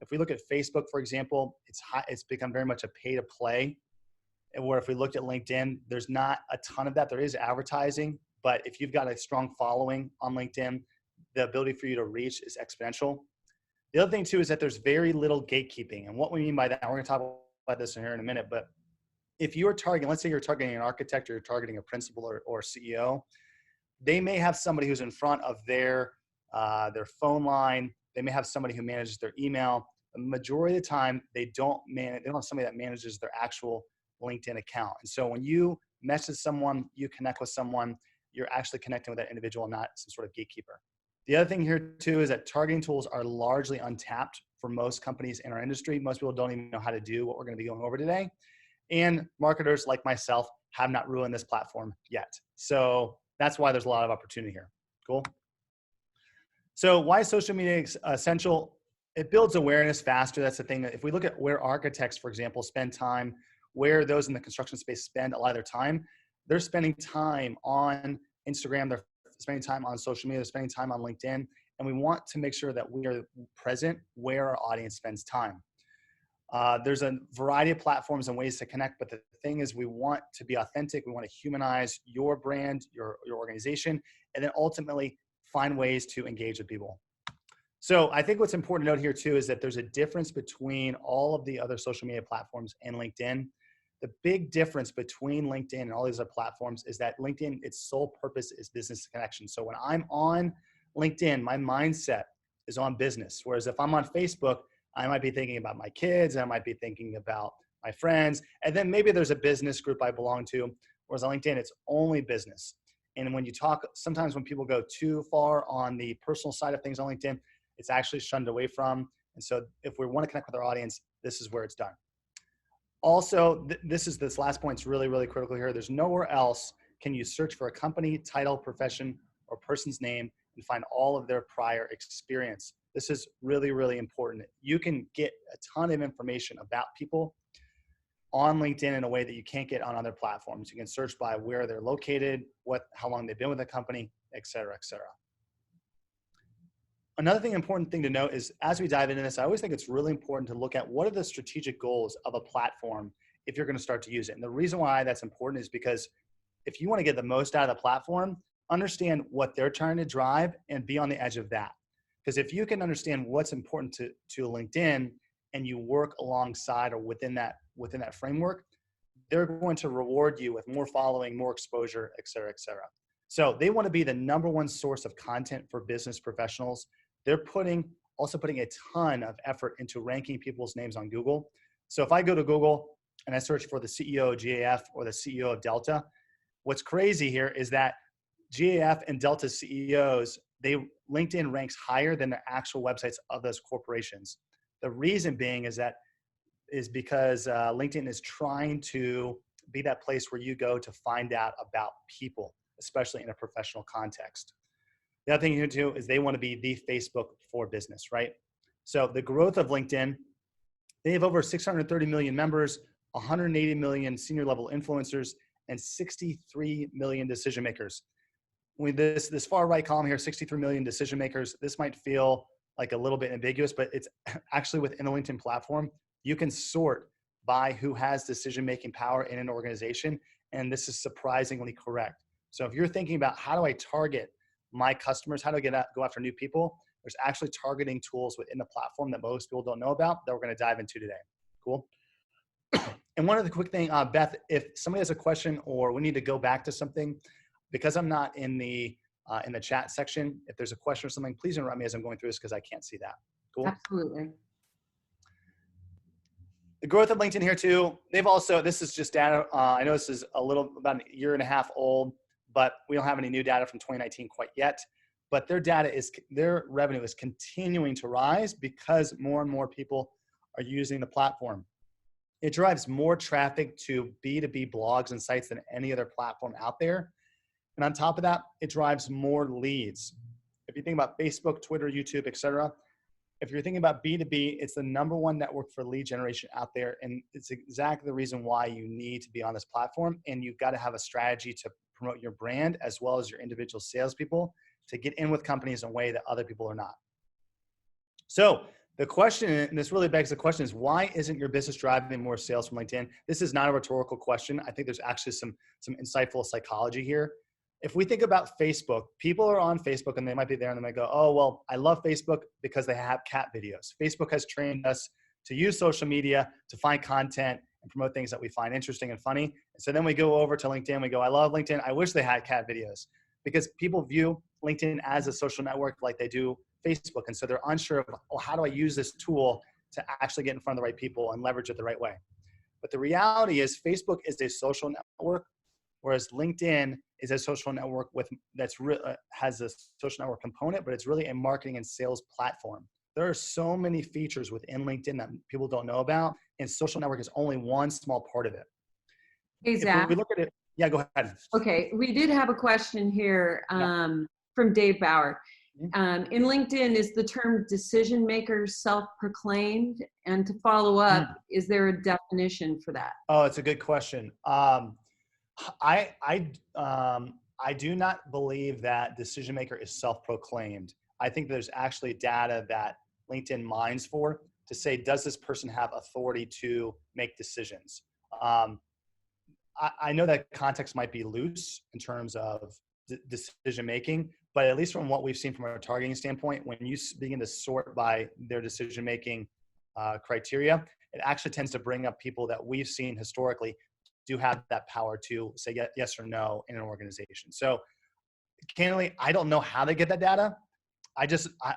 If we look at Facebook, for example, it's become very much a pay to play. And where if we looked at LinkedIn, there's not a ton of that. There is advertising, but if you've got a strong following on LinkedIn, the ability for you to reach is exponential. The other thing too is that there's very little gatekeeping. And what we mean by that, we're going to talk about this here in a minute, but if you're targeting, let's say you're targeting an architect or you're targeting a principal or CEO, they may have somebody who's in front of their phone line. They may have somebody who manages their email. The majority of the time, they don't have somebody that manages their actual LinkedIn account. And so when you message someone, you connect with someone, you're actually connecting with that individual, not some sort of gatekeeper. The other thing here too is that targeting tools are largely untapped for most companies in our industry. Most people don't even know how to do what we're going to be going over today. And marketers like myself have not ruined this platform yet. So that's why there's a lot of opportunity here. Cool. So why is social media essential? It builds awareness faster. That's the thing. If we look at where architects, for example, spend time, where those in the construction space spend a lot of their time, they're spending time on Instagram, they're spending time on social media, they're spending time on LinkedIn, and we want to make sure that we are present where our audience spends time. There's a variety of platforms and ways to connect, but the thing is we want to be authentic. We want to humanize your brand, your organization, and then ultimately find ways to engage with people. So I think what's important to note here too is that there's a difference between all of the other social media platforms and LinkedIn. The big difference between LinkedIn and all these other platforms is that LinkedIn, its sole purpose is business connection. So when I'm on LinkedIn, my mindset is on business. Whereas if I'm on Facebook, I might be thinking about my kids, I might be thinking about my friends, and then maybe there's a business group I belong to. Whereas on LinkedIn, it's only business. And when you talk, sometimes when people go too far on the personal side of things on LinkedIn, it's actually shunned away from. And so if we want to connect with our audience, this is where it's done. Also, this last point is really, really critical here. There's nowhere else can you search for a company, title, profession, or person's name and find all of their prior experience. This is really, really important. You can get a ton of information about people on LinkedIn in a way that you can't get on other platforms. You can search by where they're located, how long they've been with the company, et cetera, et cetera. Another important thing to note is as we dive into this, I always think it's really important to look at what are the strategic goals of a platform if you're going to start to use it. And the reason why that's important is because if you want to get the most out of the platform, understand what they're trying to drive and be on the edge of that. Because if you can understand what's important to LinkedIn and you work alongside or within that framework, they're going to reward you with more following, more exposure, et cetera, et cetera. So they want to be the #1 source of content for business professionals. They're also putting a ton of effort into ranking people's names on Google. So if I go to Google and I search for the CEO of GAF or the CEO of Delta, what's crazy here is that GAF and Delta CEOs, LinkedIn ranks higher than the actual websites of those corporations. The reason being is because LinkedIn is trying to be that place where you go to find out about people, especially in a professional context. The other thing you do is they want to be the Facebook for business, right? So the growth of LinkedIn, they have over 630 million members, 180 million senior level influencers, and 63 million decision makers. With this far right column here, 63 million decision makers, this might feel like a little bit ambiguous, but it's actually within the LinkedIn platform. You can sort by who has decision-making power in an organization, and this is surprisingly correct. So if you're thinking about how do I target my customers, how do I go after new people, there's actually targeting tools within the platform that most people don't know about that we're going to dive into today. Cool. And one other quick thing, Beth, if somebody has a question or we need to go back to something, because I'm not in the chat section, if there's a question or something, please interrupt me as I'm going through this because I can't see that. Cool. Absolutely. The growth of LinkedIn here too. They've also, this is just data. I know this is about a year and a half old, but we don't have any new data from 2019 quite yet. But their revenue is continuing to rise because more and more people are using the platform. It drives more traffic to B2B blogs and sites than any other platform out there. And on top of that, it drives more leads. If you think about Facebook, Twitter, YouTube, et cetera, if you're thinking about B2B, it's the #1 network for lead generation out there. And it's exactly the reason why you need to be on this platform. And you've got to have a strategy to promote your brand as well as your individual salespeople to get in with companies in a way that other people are not. So The question, and this really begs the question, is why isn't your business driving more sales from LinkedIn? This is not a rhetorical question. I think there's actually some insightful psychology here. If we think about Facebook, people are on Facebook and they might be there and they might go, oh, well, I love Facebook because they have cat videos. Facebook has trained us to use social media to find content and promote things that we find interesting and funny. And so then we go over to LinkedIn, we go, I love LinkedIn. I wish they had cat videos, because people view LinkedIn as a social network like they do Facebook. And so they're unsure of, oh, how do I use this tool to actually get in front of the right people and leverage it the right way? But the reality is Facebook is a social network, whereas LinkedIn is a social network has a social network component, but it's really a marketing and sales platform. There are so many features within LinkedIn that people don't know about, and social network is only one small part of it. Hey, If Zach. we look at it, yeah, go ahead. Okay, we did have a question here from Dave Bauer. In LinkedIn, is the term decision maker self-proclaimed? And to follow up, is there a definition for that? Oh, it's a good question. I do not believe that decision maker is self-proclaimed. I think there's actually data that LinkedIn mines for to say, does this person have authority to make decisions? I know that context might be loose in terms of decision making, but at least from what we've seen from a targeting standpoint, when you begin to sort by their decision making criteria, it actually tends to bring up people that we've seen historically do have that power to say yes or no in an organization. So candidly, I don't know how they get that data.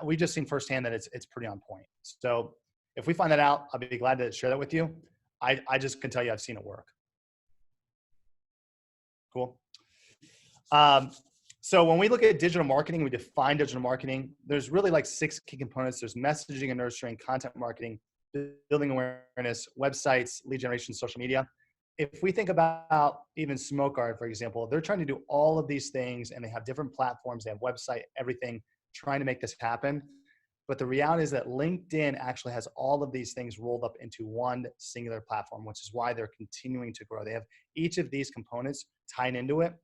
We just seen firsthand that it's pretty on point. So if we find that out, I'll be glad to share that with you. I just can tell you I've seen it work. Cool. So when we look at digital marketing, we define digital marketing. There's really like 6 key components. There's messaging and nurturing, content marketing, building awareness, websites, lead generation, social media. If we think about even SmokeGuard, for example, they're trying to do all of these things and they have different platforms, they have website, everything, trying to make this happen. But the reality is that LinkedIn actually has all of these things rolled up into one singular platform, which is why they're continuing to grow. They have each of these components tied into it.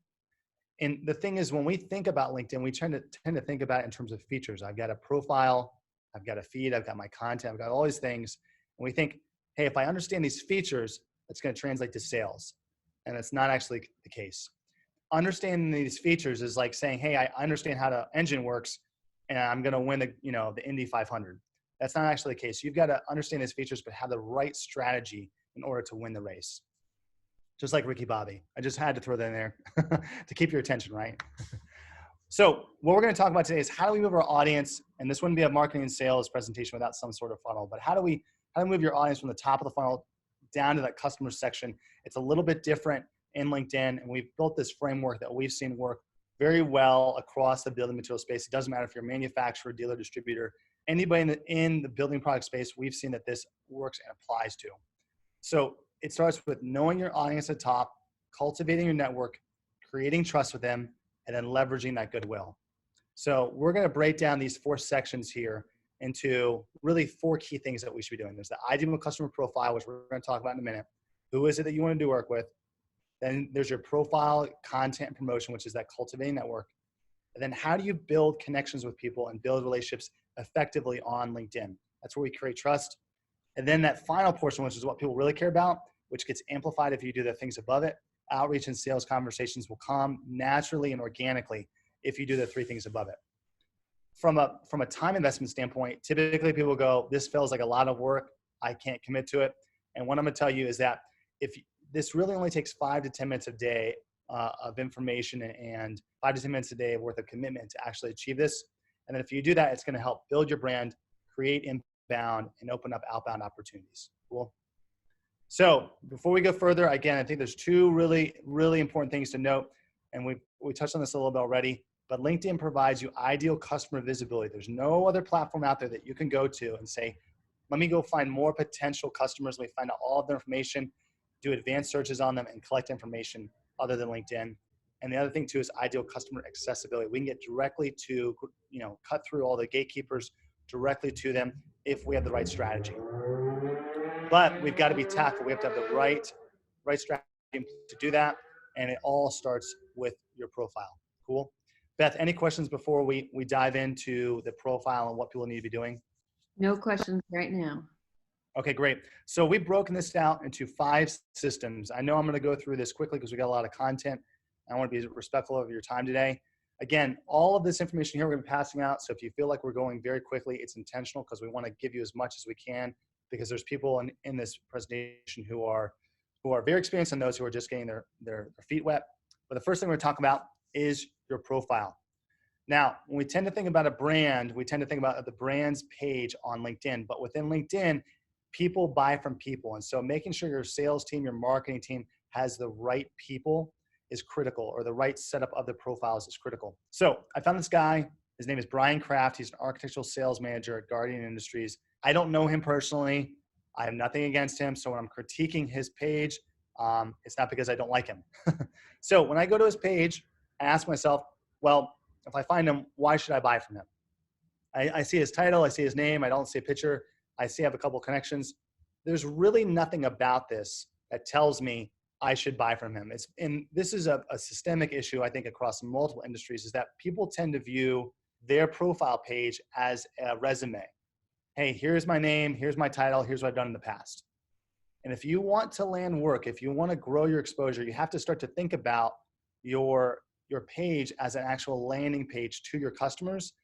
And the thing is, when we think about LinkedIn, we tend to think about it in terms of features. I've got a profile, I've got a feed, I've got my content, I've got all these things. And we think, hey, if I understand these features, it's going to translate to sales. And it's not actually the case. Understanding these features is like saying, hey, I understand how the engine works and I'm going to win the Indy 500. That's not actually the case. You've got to understand these features, but have the right strategy in order to win the race. Just like Ricky Bobby. I just had to throw that in there to keep your attention, right? So what we're going to talk about today is how do we move our audience, and this wouldn't be a marketing and sales presentation without some sort of funnel, but how do we move your audience from the top of the funnel down to that customer section? It's a little bit different in LinkedIn, and we've built this framework that we've seen work very well across the building material space. It doesn't matter if you're a manufacturer, dealer, distributor, anybody in the building product space, we've seen that this works and applies to. So it starts with knowing your audience at the top, cultivating your network, creating trust with them, and then leveraging that goodwill. So we're going to break down these 4 sections here into really 4 key things that we should be doing. There's the ideal customer profile, which we're going to talk about in a minute. Who is it that you want to do work with? Then there's your profile, content, and promotion, which is that cultivating network. And then how do you build connections with people and build relationships effectively on LinkedIn? That's where we create trust. And then that final portion, which is what people really care about, which gets amplified if you do the things above it. Outreach and sales conversations will come naturally and organically if you do the 3 things above it. From a time investment standpoint, typically people go, this feels like a lot of work. I can't commit to it. And what I'm going to tell you is that if this really only takes 5 to 10 minutes a day of information and 5 to 10 minutes a day worth of commitment to actually achieve this. And then if you do that, it's going to help build your brand, create inbound, and open up outbound opportunities. Cool. So before we go further, again, I think there's 2 really, really important things to note. And we touched on this a little bit already, but LinkedIn provides you ideal customer visibility. There's no other platform out there that you can go to and say, let me go find more potential customers. Let me find out all of their information, do advanced searches on them, and collect information other than LinkedIn. And the other thing too is ideal customer accessibility. We can get directly to, cut through all the gatekeepers directly to them if we have the right strategy. But we've got to be tactful. We have to have the right strategy to do that. And it all starts with your profile. Cool. Beth, any questions before we dive into the profile and what people need to be doing? No questions right now. Okay, great. So we've broken this out into 5 systems. I know I'm going to go through this quickly because we got a lot of content. I want to be respectful of your time today. Again, all of this information here we're going to be passing out. So if you feel like we're going very quickly, it's intentional because we want to give you as much as we can, because there's people in this presentation who are very experienced and those who are just getting their feet wet. But the first thing we're going to talk about is your profile. Now, when we tend to think about a brand, we tend to think about the brand's page on LinkedIn. But within LinkedIn, people buy from people. And so making sure your sales team, your marketing team has the right people is critical, or the right setup of the profiles is critical. So I found this guy. His name is Brian Kraft. He's an architectural sales manager at Guardian Industries. I don't know him personally. I have nothing against him. So when I'm critiquing his page, it's not because I don't like him. So when I go to his page, I ask myself, well, if I find him, why should I buy from him? I see his title, I see his name, I don't see a picture, I see I have a couple connections. There's really nothing about this that tells me I should buy from him. And this is a systemic issue, I think, across multiple industries, is that people tend to view their profile page as a resume. Hey, here's my name, here's my title, here's what I've done in the past. And if you want to land work, if you want to grow your exposure, you have to start to think about your page as an actual landing page to your customers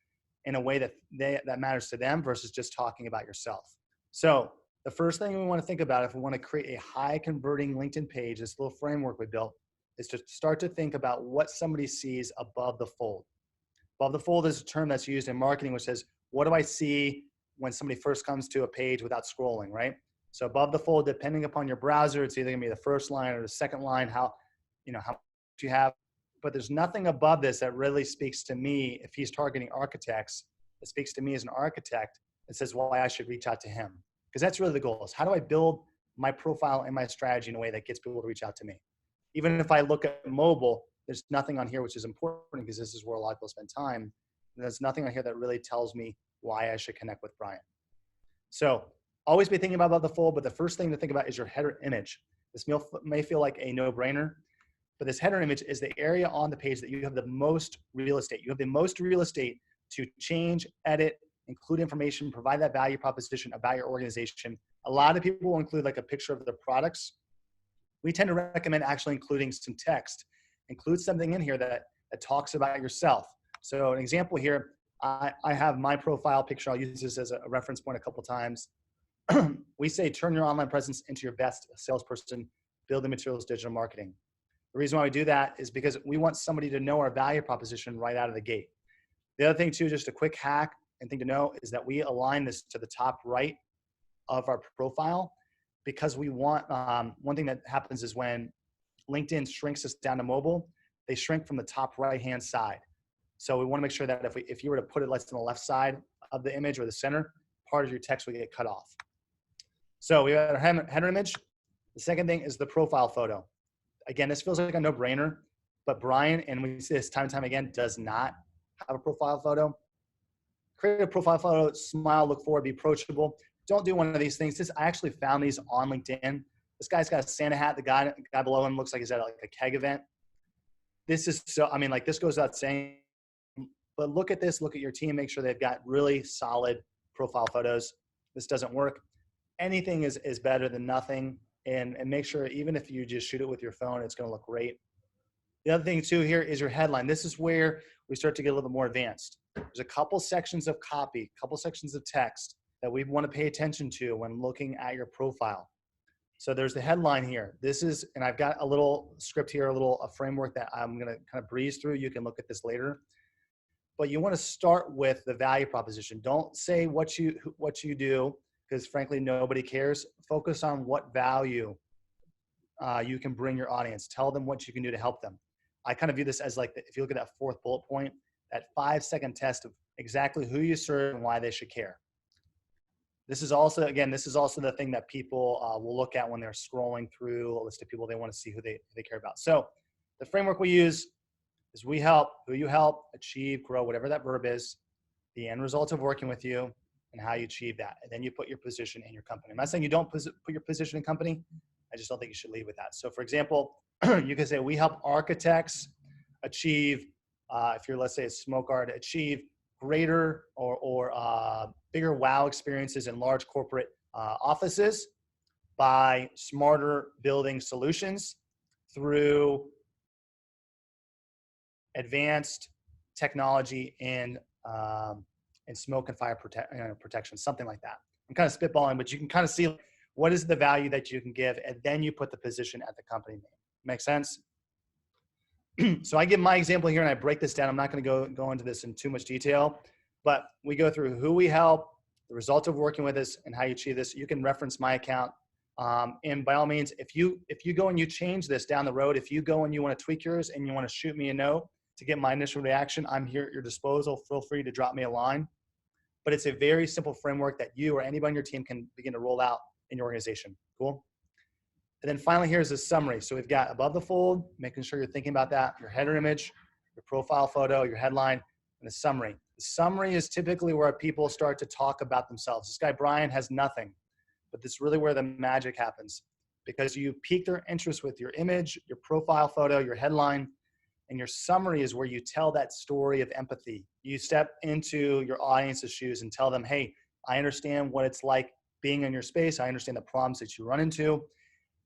in a way that matters to them versus just talking about yourself. So the first thing we want to think about if we want to create a high converting LinkedIn page, this little framework we built, is to start to think about what somebody sees above the fold. Above the fold is a term that's used in marketing, which says, what do I see when somebody first comes to a page without scrolling, right? So above the fold, depending upon your browser, it's either gonna be the first line or the second line, how much you have. But there's nothing above this that really speaks to me. If he's targeting architects, it speaks to me as an architect and says why I should reach out to him. Because that's really the goal, is how do I build my profile and my strategy in a way that gets people to reach out to me? Even if I look at mobile, there's nothing on here which is important, because this is where a lot of people spend time. And there's nothing on here that really tells me why I should connect with Brian. So always be thinking about the fold, but the first thing to think about is your header image. This may feel like a no-brainer, but this header image is the area on the page that you have the most real estate. You have the most real estate to change, edit, include information, provide that value proposition about your organization. A lot of people will include like a picture of their products. We tend to recommend actually including some text. Include something in here that talks about yourself. So an example here, I have my profile picture. I'll use this as a reference point a couple times. We say, turn your online presence into your best salesperson, building materials, digital marketing. The reason why we do that is because we want somebody to know our value proposition right out of the gate. The other thing too, just a quick hack and thing to know, is that we align this to the top right of our profile, because we want, one thing that happens is when LinkedIn shrinks us down to mobile, they shrink from the top right-hand side. So we want to make sure that if you were to put it, let's say, on the left side of the image or the center, part of your text will get cut off. So we have our header image. The second thing is the profile photo. Again, this feels like a no-brainer, but Brian, and we see this time and time again, does not have a profile photo. Create a profile photo, smile, look forward, be approachable. Don't do one of these things. I actually found these on LinkedIn. This guy's got a Santa hat. The guy below him looks like he's at like a keg event. This is so, this goes without saying, but look at this, look at your team, make sure they've got really solid profile photos. This doesn't work. Anything is better than nothing. And make sure, even if you just shoot it with your phone, it's going to look great. The other thing too here is your headline. This is where we start to get a little bit more advanced. There's a couple sections of copy, a couple sections of text that we want to pay attention to when looking at your profile. So there's the headline here. This is, and I've got a little script here, a framework that I'm going to kind of breeze through. You can look at this later. But you want to start with the value proposition. Don't say what you do, because frankly, nobody cares. Focus on what value you can bring your audience. Tell them what you can do to help them. I kind of view this as like, if you look at that fourth bullet point, that 5-second test of exactly who you serve and why they should care. This is also the thing that people will look at when they're scrolling through a list of people. They want to see who they care about. So the framework we use is we help, who you help, achieve, grow, whatever that verb is, the end result of working with you, and how you achieve that. And then you put your position in your company. I'm not saying you don't put your position in company. I just don't think you should lead with that. So for example, you can say we help architects achieve, if you're, let's say, a smoke art, achieve greater or bigger wow experiences in large corporate offices by smarter building solutions through advanced technology in smoke and fire protection, something like that. I'm kind of spitballing, but you can kind of see what is the value that you can give, and then you put the position at the company name. Make sense? So I give my example here and I break this down. I'm not going to go into this in too much detail, but we go through who we help, the result of working with us, and how you achieve this. You can reference my account. And by all means, if you go and you change this down the road, if you go and you want to tweak yours and you want to shoot me a note to get my initial reaction, I'm here at your disposal. Feel free to drop me a line. But it's a very simple framework that you or anybody on your team can begin to roll out in your organization. Cool? And then finally, here's a summary. So we've got above the fold, making sure you're thinking about that, your header image, your profile photo, your headline, and the summary. The summary is typically where people start to talk about themselves. This guy, Brian, has nothing, but this is really where the magic happens, because you pique their interest with your image, your profile photo, your headline, and your summary is where you tell that story of empathy. You step into your audience's shoes and tell them, hey, I understand what it's like being in your space. I understand the problems that you run into.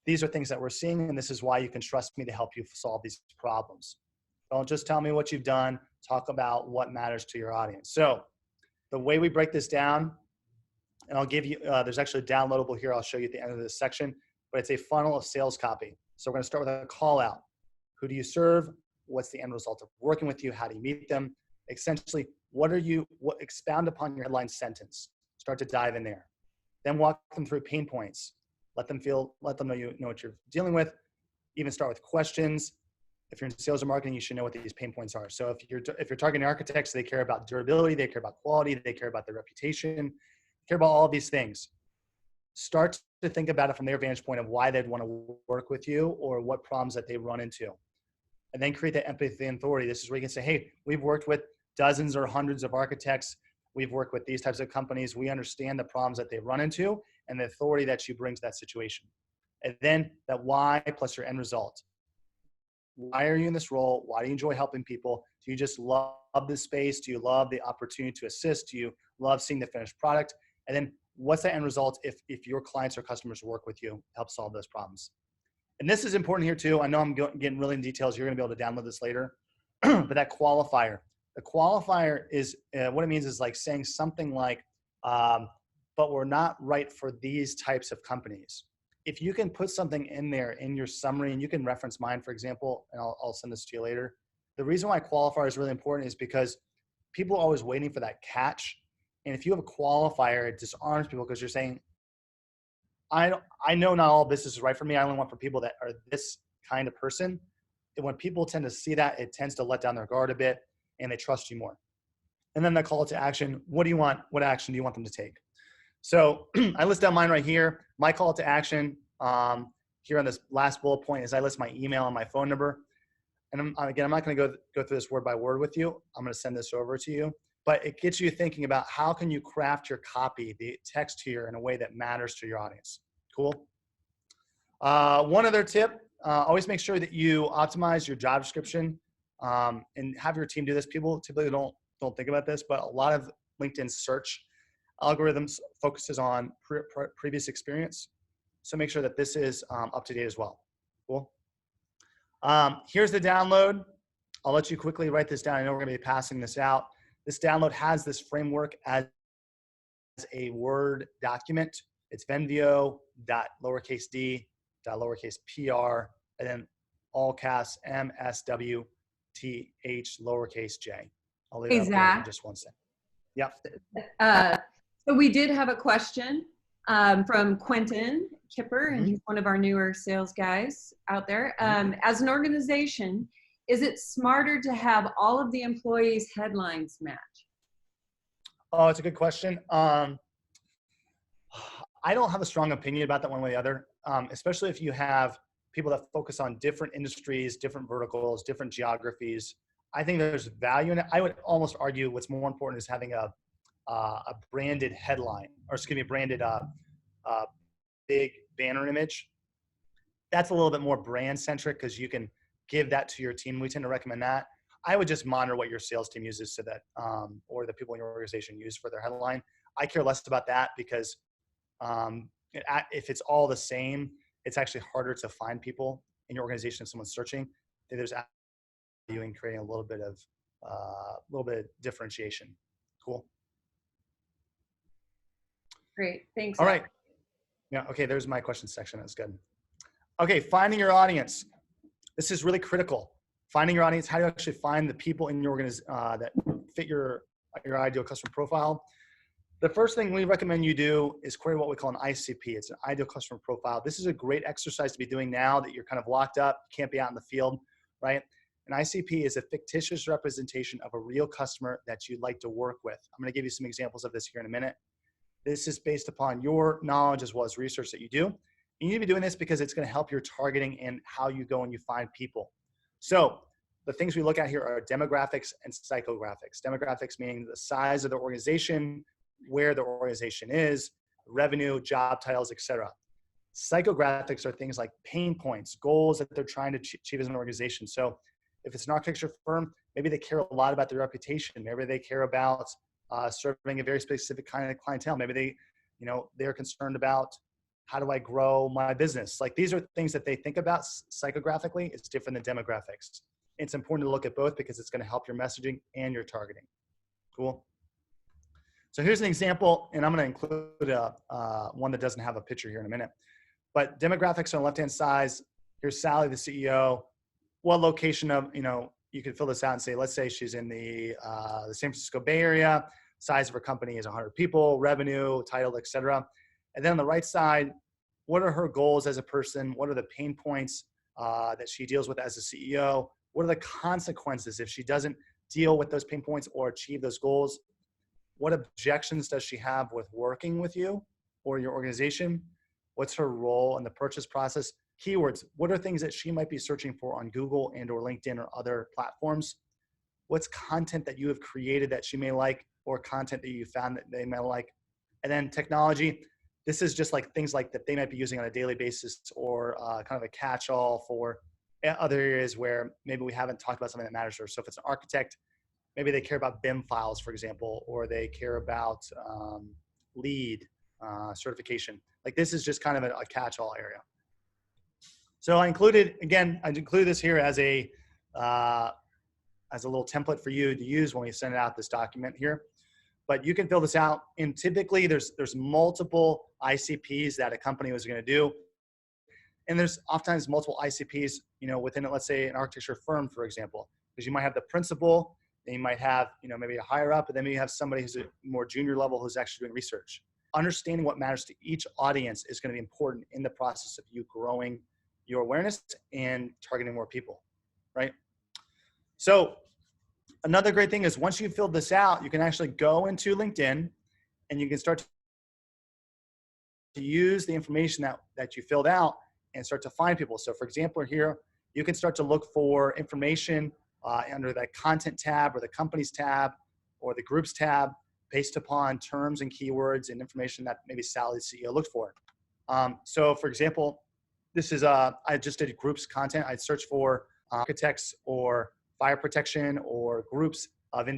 These are things that we're seeing, and this is why you can trust me to help you solve these problems. Don't just tell me what you've done. Talk about what matters to your audience. So the way we break this down, and I'll give you, there's actually a downloadable here. I'll show you at the end of this section, but it's a funnel of sales copy. So we're going to start with a call out. Who do you serve? What's the end result of working with you? How do you meet them? Essentially, expound upon your headline sentence. Start to dive in there. Then walk them through pain points. Let them know you know what you're dealing with. Even start with questions. If you're in sales or marketing, you should know what these pain points are. So if you're targeting architects, they care about durability, they care about quality, they care about their reputation, they care about all these things. Start to think about it from their vantage point of why they'd want to work with you or what problems that they run into. And then create that empathy and authority. This is where you can say, hey, we've worked with dozens or hundreds of architects. We've worked with these types of companies. We understand the problems that they run into and the authority that you bring to that situation. And then that why plus your end result. Why are you in this role? Why do you enjoy helping people? Do you just love the space? Do you love the opportunity to assist? Do you love seeing the finished product? And then what's the end result if your clients or customers work with you to help solve those problems? And this is important here too. I know I'm getting really in details. You're going to be able to download this later. But that qualifier. The qualifier is, what it means is like saying something like, but we're not right for these types of companies. If you can put something in there in your summary, and you can reference mine, for example, and I'll send this to you later. The reason why qualifier is really important is because people are always waiting for that catch. And if you have a qualifier, it disarms people because you're saying, I know not all business is right for me. I only want for people that are this kind of person. And when people tend to see that, it tends to let down their guard a bit and they trust you more. And then the call to action. What do you want? What action do you want them to take? So I list down mine right here. My call to action here on this last bullet point is I list my email and my phone number. And again, I'm not going to go through this word by word with you. I'm going to send this over to you. But it gets you thinking about how can you craft your copy, the text here, in a way that matters to your audience. Cool. One other tip, always make sure that you optimize your job description and have your team do this. People typically don't think about this, but a lot of LinkedIn search algorithms focuses on previous experience. So make sure that this is up to date as well. Cool. Here's the download. I'll let you quickly write this down. I know we're going to be passing this out. This download has this framework as a Word document. It's venveo.lowercase-d.lowercase-pr, and then all caps MSWTH lowercase j. I'll leave it up there in just one second. Yep. So we did have a question from Quentin Kipper, and he's one of our newer sales guys out there. As an organization, is it smarter to have all of the employees' headlines match? Oh, it's a good question. I don't have a strong opinion about that one way or the other, especially if you have people that focus on different industries, different verticals, different geographies. I think there's value in it. I would almost argue what's more important is having a branded headline, or excuse me, branded big banner image. That's a little bit more brand centric because you can give that to your team. We tend to recommend that. I would just monitor what your sales team uses so that, or the people in your organization use for their headline. I care less about that because if it's all the same, it's actually harder to find people in your organization if someone's searching. There's value in creating a little bit of differentiation. Cool. Great. Thanks. All right. Yeah. Okay. There's my question section. That's good. Okay. Finding your audience. This is really critical. Finding your audience. How do you actually find the people in your organization that fit your ideal customer profile? The first thing we recommend you do is create what we call an ICP. It's an ideal customer profile. This is a great exercise to be doing now that you're kind of locked up, can't be out in the field, right? An ICP is a fictitious representation of a real customer that you'd like to work with. I'm going to give you some examples of this here in a minute. This is based upon your knowledge as well as research that you do. You need to be doing this because it's going to help your targeting and how you go and you find people. So the things we look at here are demographics and psychographics. Demographics meaning the size of the organization, where the organization is, revenue, job titles, etc. Psychographics are things like pain points, goals that they're trying to achieve as an organization. So if it's an architecture firm, maybe they care a lot about their reputation. Maybe they care about serving a very specific kind of clientele. Maybe they're concerned about how do I grow my business? Like these are things that they think about psychographically. It's different than demographics. It's important to look at both because it's going to help your messaging and your targeting. Cool. So here's an example, and I'm going to include one that doesn't have a picture here in a minute. But demographics on the left-hand side, here's Sally, the CEO. What location of, you could fill this out and say, let's say she's in the San Francisco Bay Area. Size of her company is 100 people, revenue, title, etc. And then on the right side, what are her goals as a person? What are the pain points that she deals with as a CEO? What are the consequences if she doesn't deal with those pain points or achieve those goals? What objections does she have with working with you or your organization? What's her role in the purchase process? Keywords. What are things that she might be searching for on Google and or LinkedIn or other platforms? What's content that you have created that she may like or content that you found that they may like? And then technology. This is just like things like that they might be using on a daily basis or kind of a catch-all for other areas where maybe we haven't talked about something that matters to her. So if it's an architect, maybe they care about BIM files, for example, or they care about LEED certification. Like this is just kind of a catch-all area. So I included this here as a little template for you to use when we send out this document here. But you can fill this out, and typically there's multiple ICPs that a company was going to do, and there's oftentimes multiple ICPs, within, let's say, an architecture firm, for example, because you might have the principal, then you might have, maybe a higher up, and then you have somebody who's a more junior level who's actually doing research. Understanding what matters to each audience is going to be important in the process of you growing your awareness and targeting more people, right? So another great thing is once you've filled this out, you can actually go into LinkedIn and you can start to use the information that you filled out and start to find people. So for example, here, you can start to look for information under the content tab or the companies tab or the groups tab based upon terms and keywords and information that maybe Sally, the CEO, looked for. So for example, this is, I just did groups content. I'd search for architects or fire protection or groups of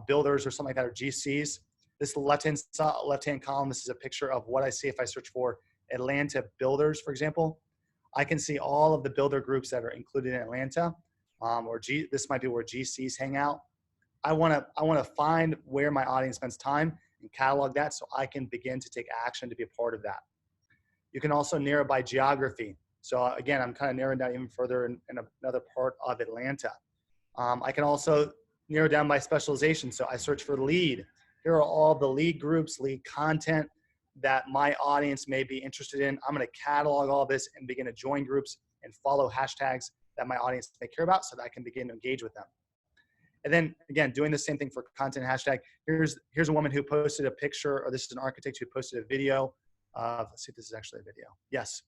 builders or something like that, or GCs. This left-hand column, this is a picture of what I see if I search for Atlanta builders, for example. I can see all of the builder groups that are included in Atlanta, this might be where GCs hang out. I want to find where my audience spends time and catalog that so I can begin to take action to be a part of that. You can also narrow by geography. So again, I'm kind of narrowing down even further in another part of Atlanta. I can also narrow down by specialization. So I search for lead. Here are all the lead groups, lead content that my audience may be interested in. I'm going to catalog all this and begin to join groups and follow hashtags that my audience may care about so that I can begin to engage with them. And then again, doing the same thing for content hashtag. Here's a woman who posted a picture, or this is an architect who posted a video of, let's see if this is actually a video. Yes,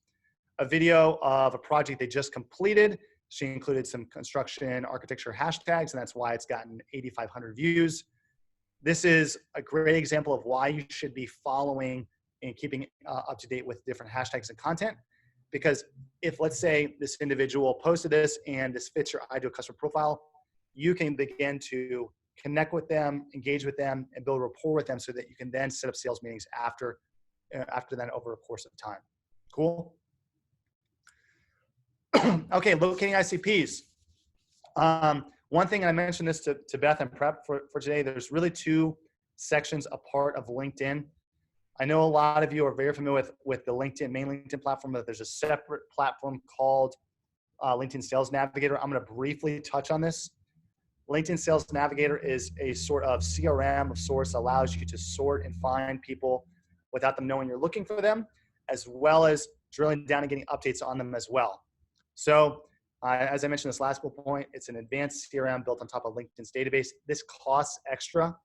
a video of a project they just completed. She included some construction architecture hashtags, and that's why it's gotten 8,500 views. This is a great example of why you should be following and keeping up to date with different hashtags and content. Because if, let's say, this individual posted this and this fits your ideal customer profile, you can begin to connect with them, engage with them, and build rapport with them so that you can then set up sales meetings after that over a course of time. Cool? Okay, locating ICPs. One thing, I mentioned this to Beth and prep for today, there's really two sections a part of LinkedIn. I know a lot of you are very familiar with the main LinkedIn platform, but there's a separate platform called LinkedIn Sales Navigator. I'm going to briefly touch on this. LinkedIn Sales Navigator is a sort of CRM of sorts, allows you to sort and find people without them knowing you're looking for them, as well as drilling down and getting updates on them as well. So as I mentioned this last point, it's an advanced CRM built on top of LinkedIn's database. This costs extra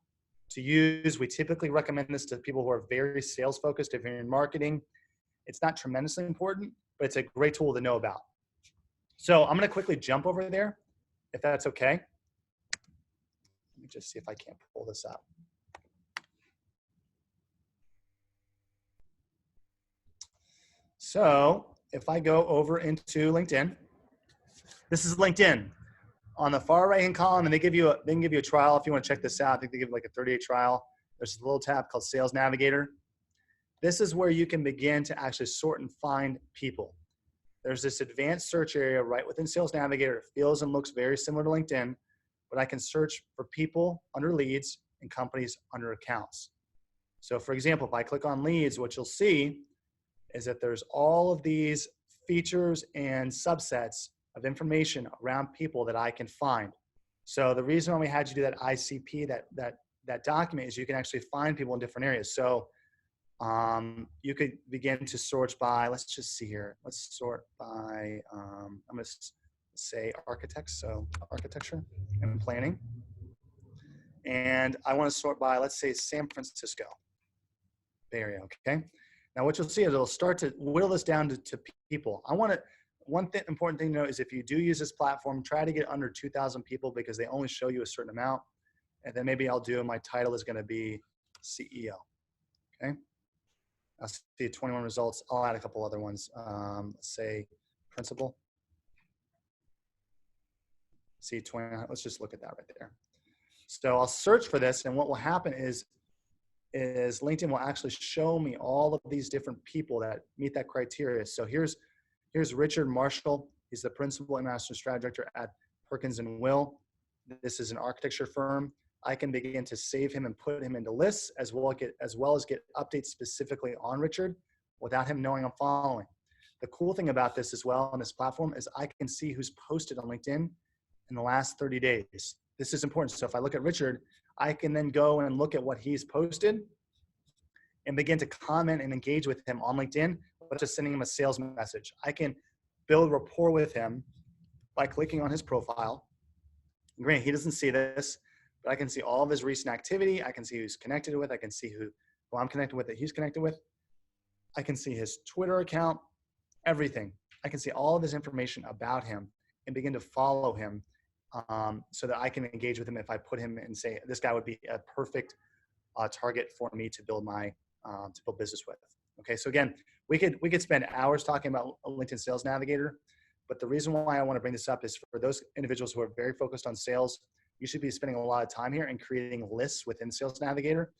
to use. We typically recommend this to people who are very sales focused. If you're in marketing, it's not tremendously important, but it's a great tool to know about. So I'm going to quickly jump over there, if that's okay. Let me just see if I can't pull this up. So if I go over into LinkedIn, this is LinkedIn. On the far right-hand column, and they can give you a trial if you want to check this out. I think they give like a 30-day trial. There's a little tab called Sales Navigator. This is where you can begin to actually sort and find people. There's this advanced search area right within Sales Navigator. It feels and looks very similar to LinkedIn, but I can search for people under leads and companies under accounts. So for example, if I click on leads, what you'll see is that there's all of these features and subsets of information around people that I can find. So the reason why we had you do that ICP, that document, is you can actually find people in different areas. So you could begin to sort by, let's just see here. Let's sort by, I'm going to say architects, so architecture and planning. And I want to sort by, let's say, San Francisco, Bay Area, okay? Now what you'll see is it'll start to whittle this down to people. One important thing to note is if you do use this platform, try to get under 2,000 people because they only show you a certain amount. And then maybe my title is going to be CEO, okay? I'll see 21 results. I'll add a couple other ones. Let's say principal. See 20, let's just look at that right there. So I'll search for this, and what will happen is LinkedIn will actually show me all of these different people that meet that criteria. So here's Richard Marshall. He's the principal and master strategy director at Perkins and Will. This is an architecture firm. I can begin to save him and put him into lists as well as get updates specifically on Richard without him knowing I'm following. The cool thing about this as well on this platform is I can see who's posted on LinkedIn in the last 30 days. This is important. So if I look at Richard, I can then go and look at what he's posted and begin to comment and engage with him on LinkedIn, but just sending him a sales message. I can build rapport with him by clicking on his profile. Granted, he doesn't see this, but I can see all of his recent activity. I can see who's connected with. I can see who I'm connected with that he's connected with. I can see his Twitter account, everything. I can see all of his information about him and begin to follow him so that I can engage with him if I put him and say, this guy would be a perfect target for me to build to build business with. Okay, so again, we could spend hours talking about LinkedIn Sales Navigator, but the reason why I want to bring this up is for those individuals who are very focused on sales, you should be spending a lot of time here and creating lists within Sales Navigator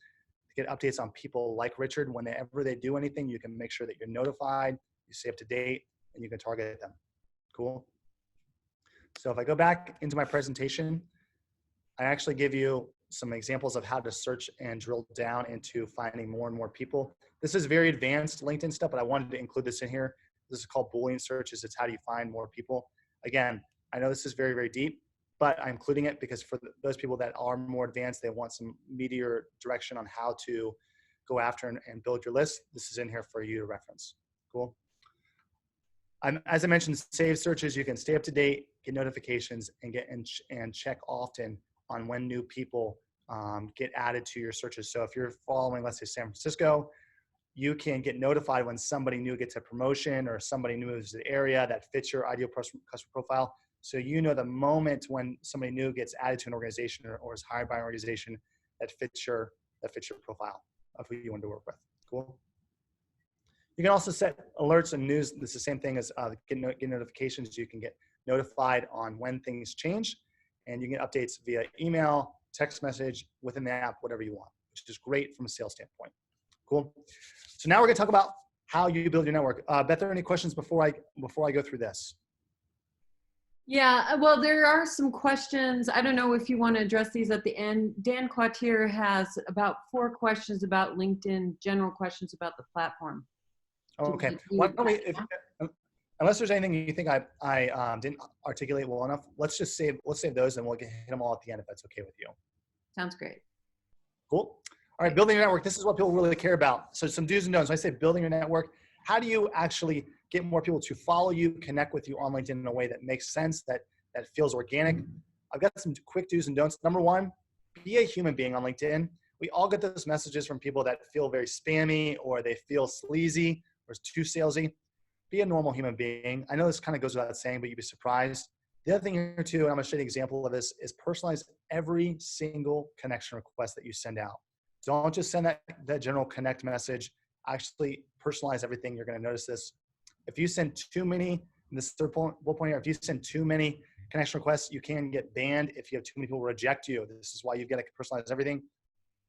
to get updates on people like Richard. Whenever they do anything, you can make sure that you're notified, you stay up to date, and you can target them. Cool. So if I go back into my presentation, I actually give you some examples of how to search and drill down into finding more and more people. This is very advanced LinkedIn stuff, but I wanted to include this in here. This is called Boolean searches. It's how do you find more people. Again, I know this is very, very deep, but I'm including it because for those people that are more advanced, they want some meatier direction on how to go after and build your list. This is in here for you to reference. Cool. As I mentioned, save searches, you can stay up to date, get notifications, and check often on when new people get added to your searches. So if you're following, let's say, San Francisco, you can get notified when somebody new gets a promotion or somebody new moves to the area that fits your ideal customer profile. So you know the moment when somebody new gets added to an organization or is hired by an organization that fits your profile of who you want to work with. Cool. You can also set alerts and news. This is the same thing as get notifications. You can get notified on when things change. and you get updates via email, text message, within the app, whatever you want, which is great from a sales standpoint. Cool. So now we're going to talk about how you build your network. Beth, are there any questions before I go through this? Yeah, well, there are some questions. I don't know if you want to address these at the end. Dan Quatier has about 4 questions about LinkedIn, general questions about the platform. Okay. Why don't we, unless there's anything you think I didn't articulate well enough, let's save those and we'll hit them all at the end if that's okay with you. Sounds great. Cool. All right, building your network. This is what people really care about. So some do's and don'ts. When I say building your network, how do you actually get more people to follow you, connect with you on LinkedIn in a way that makes sense, that feels organic? I've got some quick do's and don'ts. Number one, be a human being on LinkedIn. We all get those messages from people that feel very spammy or they feel sleazy or too salesy. Be a normal human being. I know this kind of goes without saying, but you'd be surprised. The other thing here too, and I'm gonna show you an example of this, is personalize every single connection request that you send out. Don't just send that general connect message. Actually personalize everything. You're going to notice this. If you send too many, this third point here, if you send too many connection requests, you can get banned if you have too many people reject you. This is why you've got to personalize everything.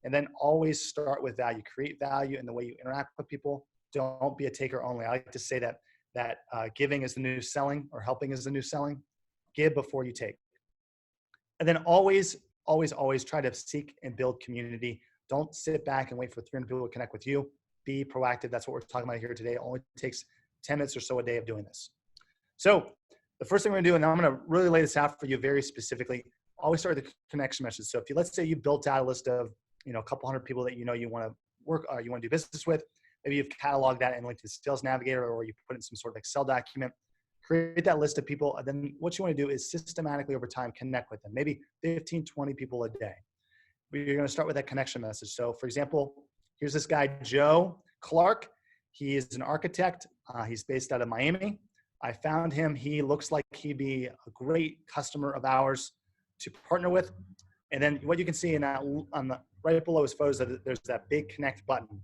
And then always start with value. Create value in the way you interact with people. Don't be a taker only. I like to say that giving is the new selling, or helping is the new selling. Give before you take. And then always try to seek and build community. Don't sit back and wait for 300 people to connect with you. Be proactive. That's what we're talking about here today. It only takes 10 minutes or so a day of doing this. So the first thing we're gonna do, and I'm gonna really lay this out for you very specifically, always start with the connection message. So if let's say you built out a list of, a couple hundred people that you wanna work, or you wanna do business with, maybe you've cataloged that in LinkedIn Sales Navigator, or you put it in some sort of Excel document, create that list of people. And then what you wanna do is systematically over time, connect with them, maybe 15, 20 people a day. You're going to start with that connection message. So for example, here's this guy, Joe Clark. He is an architect. He's based out of Miami. I found him. He looks like he'd be a great customer of ours to partner with. And then what you can see in that, right below his photos, there's that big connect button.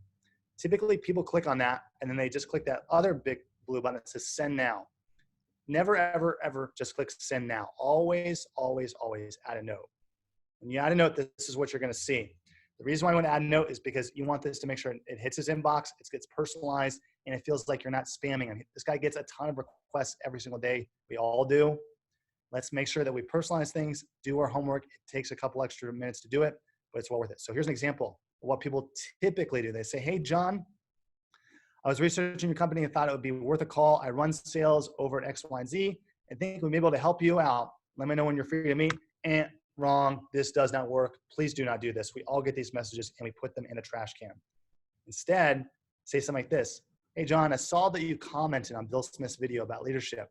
Typically people click on that and then they just click that other big blue button that says send now. Never, ever, ever just click send now. Always, always, always add a note. When you add a note, this is what you're going to see. The reason why I want to add a note is because you want this to make sure it hits his inbox, it gets personalized, and it feels like you're not spamming him. This guy gets a ton of requests every single day. We all do. Let's make sure that we personalize things, do our homework. It takes a couple extra minutes to do it, but it's well worth it. So here's an example of what people typically do. They say, hey, John, I was researching your company and thought it would be worth a call. I run sales over at X, Y, and Z. I think we may be able to help you out. Let me know when you're free to meet. And wrong, this does not work. Please do not do this. We all get these messages and we put them in a trash can. Instead, say something like this. Hey, John, I saw that you commented on Bill Smith's video about leadership.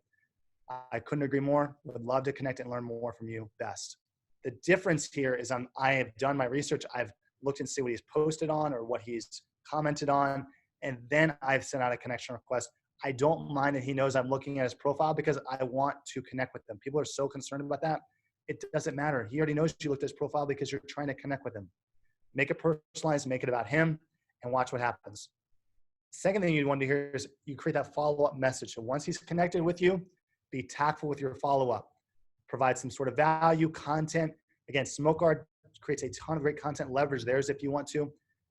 I couldn't agree more. Would love to connect and learn more from you. Best. The difference here is I have done my research. I've looked and see what he's posted on or what he's commented on. And then I've sent out a connection request. I don't mind that he knows I'm looking at his profile because I want to connect with them. People are so concerned about that. It doesn't matter. He already knows you looked at his profile because you're trying to connect with him. Make it personalized, make it about him, and watch what happens. Second thing you want to hear is you create that follow-up message. So once he's connected with you, be tactful with your follow-up. Provide some sort of value, content. Again, SmokeGuard creates a ton of great content. Leverage theirs if you want to.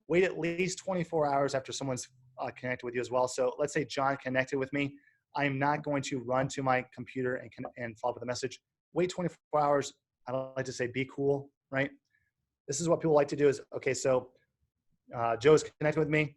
Wait at least 24 hours after someone's connected with you as well. So let's say John connected with me. I am not going to run to my computer and follow up with a message. Wait 24 hours. I like to say be cool, right? This is what people like to do is, okay, so Joe's connected with me.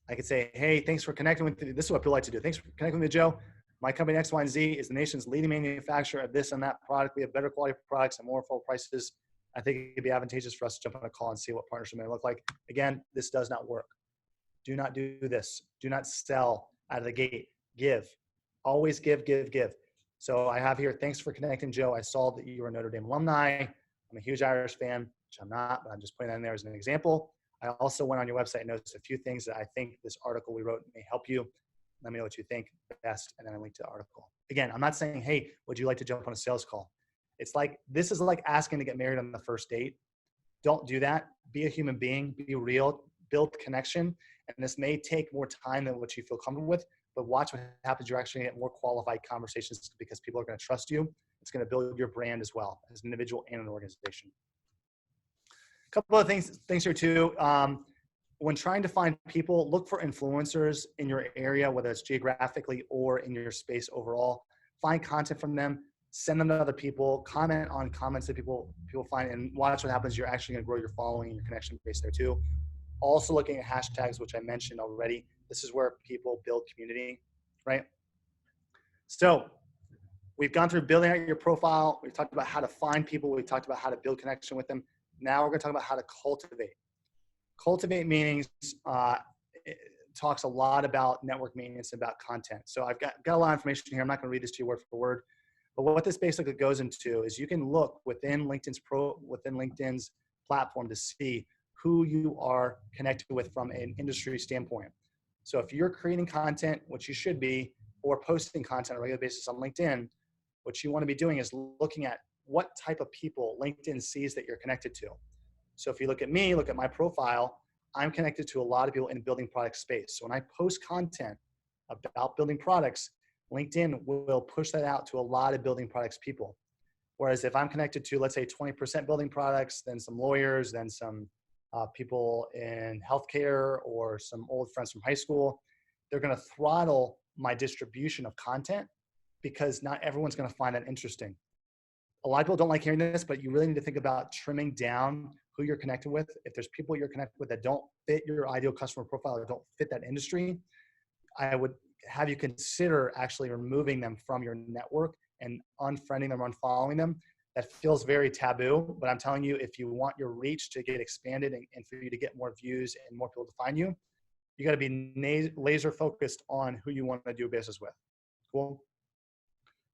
I could say, hey, thanks for connecting with me. This is what people like to do. Thanks for connecting with me, Joe. My company X, Y, and Z is the nation's leading manufacturer of this and that product. We have better quality products and more affordable prices. I think it'd be advantageous for us to jump on a call and see what partnership may look like. Again, this does not work. Do not do this. Do not sell out of the gate. Give. Always give, give, give. So I have here, thanks for connecting, Joe. I saw that you were a Notre Dame alumni. I'm a huge Irish fan, which I'm not, but I'm just putting that in there as an example. I also went on your website and noticed a few things that I think this article we wrote may help you. Let me know what you think best, and then I link to the article. Again, I'm not saying, hey, would you like to jump on a sales call? It's like, this is like asking to get married on the first date. Don't do that. Be a human being, be real, build connection. And this may take more time than what you feel comfortable with, but watch what happens. You're actually going to get more qualified conversations because people are going to trust you. It's going to build your brand as well as an individual and an organization. A couple of things here too. When trying to find people, look for influencers in your area, whether it's geographically or in your space overall. Find content from them, send them to other people, comment on comments that people find, and watch what happens. You're actually going to grow your following and your connection base there too. Also looking at hashtags, which I mentioned already. This is where people build community, right? So we've gone through building out your profile. We've talked about how to find people. We talked about how to build connection with them. Now we're going to talk about how to cultivate. Cultivate meanings it talks a lot about network maintenance, about content. So I've got a lot of information here. I'm not going to read this to you word for word, but what this basically goes into is you can look within LinkedIn's platform to see who you are connected with from an industry standpoint. So if you're creating content, which you should be, or posting content on a regular basis on LinkedIn, what you want to be doing is looking at what type of people LinkedIn sees that you're connected to. So if you look at me, look at my profile, I'm connected to a lot of people in the building product space. So when I post content about building products, LinkedIn will push that out to a lot of building products people. Whereas if I'm connected to, let's say 20% building products, then some lawyers, then some people in healthcare or some old friends from high school, they're going to throttle my distribution of content because not everyone's going to find that interesting. A lot of people don't like hearing this, but you really need to think about trimming down who you're connected with. If there's people you're connected with that don't fit your ideal customer profile or don't fit that industry, I would have you consider actually removing them from your network and unfriending them or unfollowing them. That feels very taboo, but I'm telling you, if you want your reach to get expanded and for you to get more views and more people to find you, you got to be laser focused on who you want to do business with. Cool.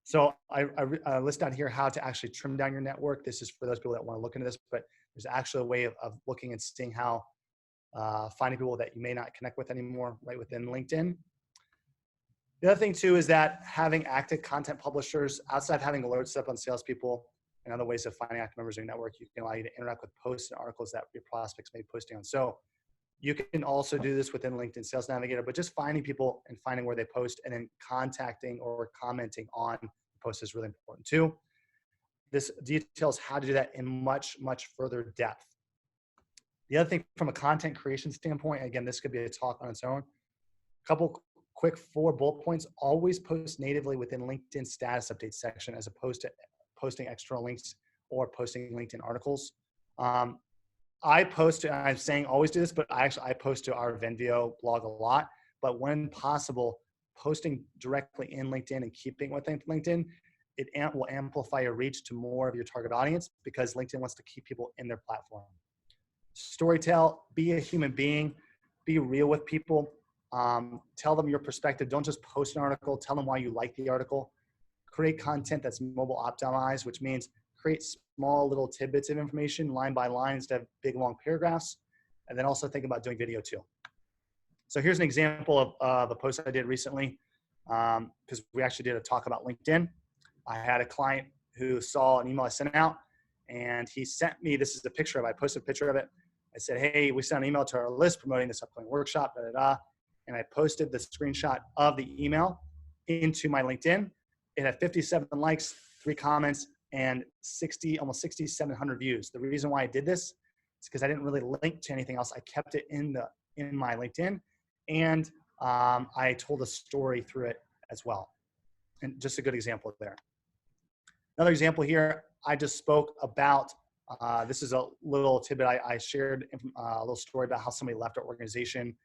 So I list down here how to actually trim down your network. This is for those people that want to look into this, but there's actually a way of looking and seeing how finding people that you may not connect with anymore right within LinkedIn. The other thing too is that having active content publishers outside of having alerts set up on salespeople and other ways of finding active members of your network, you can allow you to interact with posts and articles that your prospects may be posting on. So you can also do this within LinkedIn Sales Navigator, but just finding people and finding where they post and then contacting or commenting on the post is really important too. This details how to do that in much, much further depth. The other thing from a content creation standpoint, again, this could be a talk on its own. A couple quick 4 bullet points: always post natively within LinkedIn status update section as opposed to posting external links or posting LinkedIn articles. I post to, I'm saying always do this, but I post to our Venveo blog a lot, but when possible, posting directly in LinkedIn and keeping with LinkedIn, it will amplify your reach to more of your target audience because LinkedIn wants to keep people in their platform. Storytell, be a human being, be real with people, tell them your perspective. Don't just post an article, tell them why you like the article. Create content that's mobile optimized, which means create small little tidbits of information line by line instead of big long paragraphs. And then also think about doing video too. So here's an example of a post I did recently because we actually did a talk about LinkedIn. I had a client who saw an email I sent out and he sent me, this is a picture of it. I posted a picture of it. I said, hey, we sent an email to our list promoting this upcoming workshop, and I posted the screenshot of the email into my LinkedIn. It had 57 likes, 3 comments, and almost 6,700 views. The reason why I did this is because I didn't really link to anything else. I kept it in my LinkedIn, and I told a story through it as well. And just a good example there. Another example here, I just spoke about, this is a little tidbit. I shared a little story about how somebody left our organization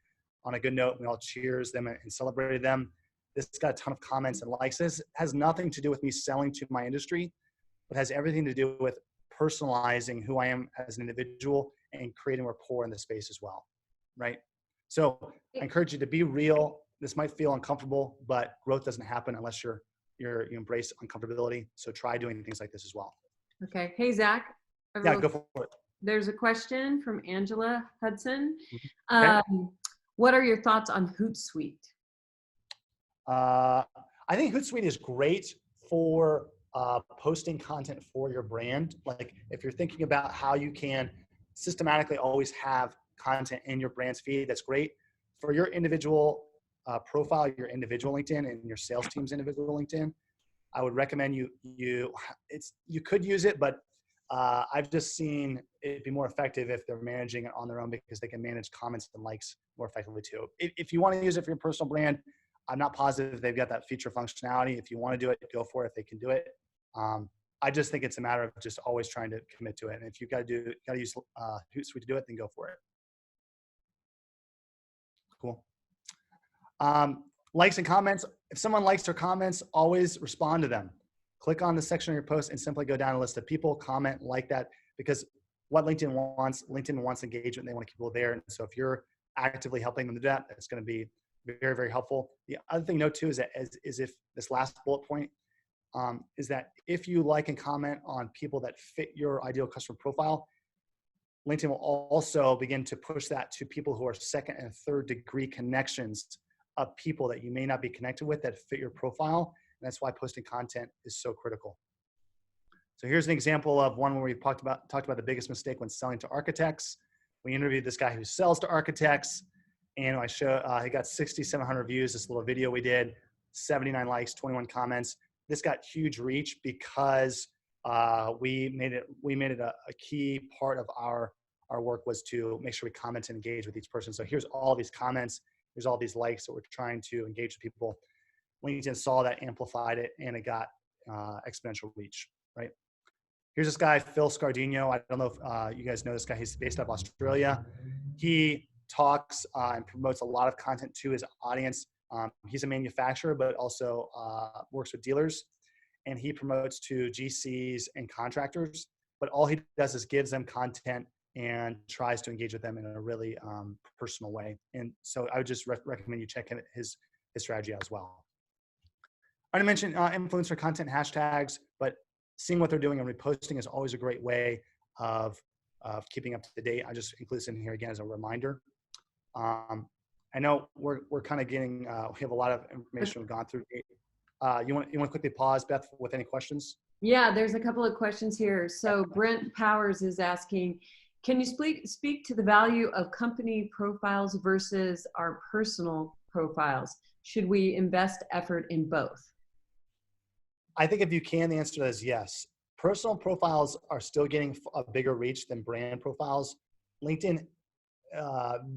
on a good note. We all cheers them and celebrated them. This got a ton of comments and likes. This has nothing to do with me selling to my industry, but has everything to do with personalizing who I am as an individual and creating rapport in the space as well, right? So I encourage you to be real. This might feel uncomfortable, but growth doesn't happen unless you embrace uncomfortability. So try doing things like this as well. Okay. Hey, Zach. Yeah, go for it. There's a question from Angela Hudson. Okay. What are your thoughts on Hootsuite? I think Hootsuite is great for posting content for your brand. Like if you're thinking about how you can systematically always have content in your brand's feed, that's great. For your individual profile, your individual LinkedIn and your sales team's individual LinkedIn, I would recommend you could use it, but I've just seen it be more effective if they're managing it on their own because they can manage comments and likes more effectively too. If you want to use it for your personal brand, I'm not positive they've got that feature functionality. If you want to do it, go for it if they can do it. I just think it's a matter of just always trying to commit to it. And if you've got to use Hootsuite to do it, then go for it. Cool. Likes and comments. If someone likes or comments, always respond to them. Click on the section of your post and simply go down a list of people, comment, like that, because what LinkedIn wants engagement. They want to keep people there. And so if you're actively helping them do that, it's going to be very, very helpful. The other thing to note too is that is if this last bullet point is that if you like and comment on people that fit your ideal customer profile, LinkedIn will also begin to push that to people who are second and third degree connections of people that you may not be connected with that fit your profile. And that's why posting content is so critical. So here's an example of one where we talked about the biggest mistake when selling to architects. We interviewed this guy who sells to architects, and I show he got 6,700 views. This little video we did, 79 likes, 21 comments. This got huge reach because we made it a key part of our work was to make sure we comment and engage with each person. So here's all these comments, here's all these likes that we're trying to engage with people. LinkedIn saw that, amplified it, and it got exponential reach, right? Here's this guy, Phil Scardino. I don't know if you guys know this guy. He's based out of Australia. He talks and promotes a lot of content to his audience. He's a manufacturer, but also works with dealers. And he promotes to GCs and contractors. But all he does is gives them content and tries to engage with them in a really personal way. And so I would just recommend you check in his strategy as well. I already mentioned influencer content hashtags, but seeing what they're doing and reposting is always a great way of keeping up to date. I just include this in here again as a reminder. I know we're kind of getting, we have a lot of information we've gone through. You want to quickly pause, Beth, with any questions? Yeah, there's a couple of questions here. So Brent Powers is asking, can you speak to the value of company profiles versus our personal profiles? Should we invest effort in both? I think if you can, the answer to that is yes. Personal profiles are still getting a bigger reach than brand profiles. LinkedIn,